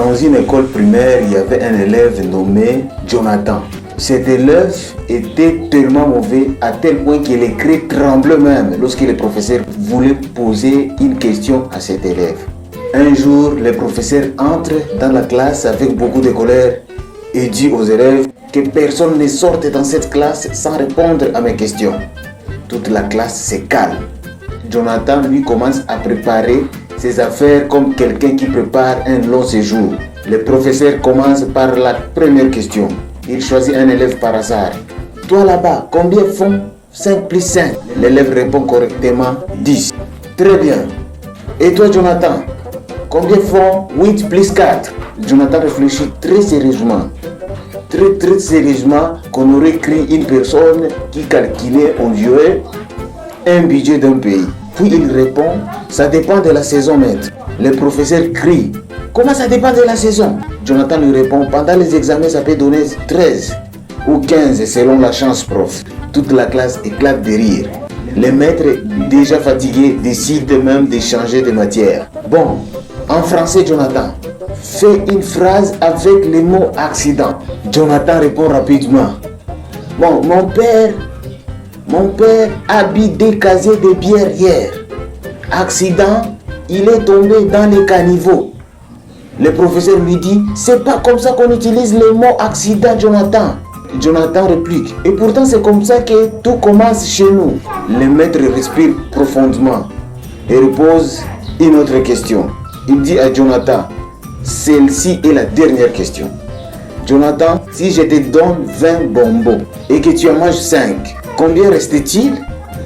Dans une école primaire, il y avait un élève nommé Jonathan. Cet élève était tellement mauvais à tel point que les cris tremblaient même lorsque le professeur voulait poser une question à cet élève. Un jour, le professeur entre dans la classe avec beaucoup de colère et dit aux élèves que personne ne sorte dans cette classe sans répondre à mes questions. Toute la classe se calme. Jonathan lui commence à préparer ses affaires comme quelqu'un qui prépare un long séjour. Le professeur commence par la première question. Il choisit un élève par hasard. Toi là-bas, combien font 5 plus 5? L'élève répond correctement 10. Très bien. Et toi Jonathan, combien font 8 plus 4? Jonathan réfléchit très sérieusement. Très sérieusement qu'on aurait cru une personne qui calculait en durée un budget d'un pays. Puis il répond, ça dépend de la saison maître. Le professeur crie, comment ça dépend de la saison? Jonathan lui répond, pendant les examens ça peut donner 13 ou 15 selon la chance prof. Toute la classe éclate de rire. Le maître, déjà fatigué, décide même de changer de matière. Bon, en français Jonathan, fais une phrase avec le mot accident. Jonathan répond rapidement. Bon, mon père habite des casiers de bière hier. Accident, il est tombé dans les caniveaux. Le professeur lui dit, c'est pas comme ça qu'on utilise le mot accident, Jonathan. Jonathan réplique, et pourtant c'est comme ça que tout commence chez nous. Le maître respire profondément et repose une autre question. Il dit à Jonathan, celle-ci est la dernière question. Jonathan, si je te donne 20 bonbons et que tu en manges 5, combien reste-t-il?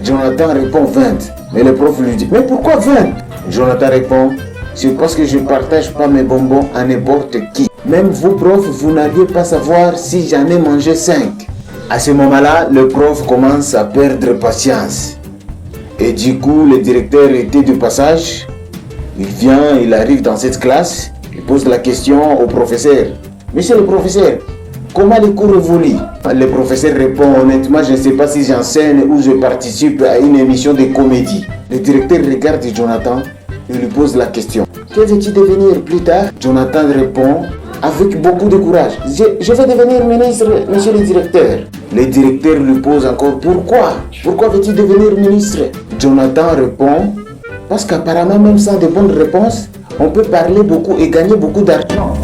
Jonathan répond 20. Mais le prof lui dit, mais pourquoi 20? Jonathan répond, c'est parce que je ne partage pas mes bonbons à n'importe qui. Même vous, prof, vous n'alliez pas savoir si j'en ai mangé 5. À ce moment-là, le prof commence à perdre patience. Et du coup, le directeur était de passage. Il arrive dans cette classe, il pose la question au professeur. Monsieur le professeur, comment les cours évoluent? Le professeur répond, honnêtement, je ne sais pas si j'enseigne ou je participe à une émission de comédie. Le directeur regarde Jonathan et lui pose la question. Que veux-tu devenir plus tard? Jonathan répond avec beaucoup de courage. Je vais devenir ministre, monsieur le directeur. Le directeur lui pose encore, pourquoi? Pourquoi veux-tu devenir ministre? Jonathan répond, parce qu'apparemment, même sans de bonnes réponses, on peut parler beaucoup et gagner beaucoup d'argent.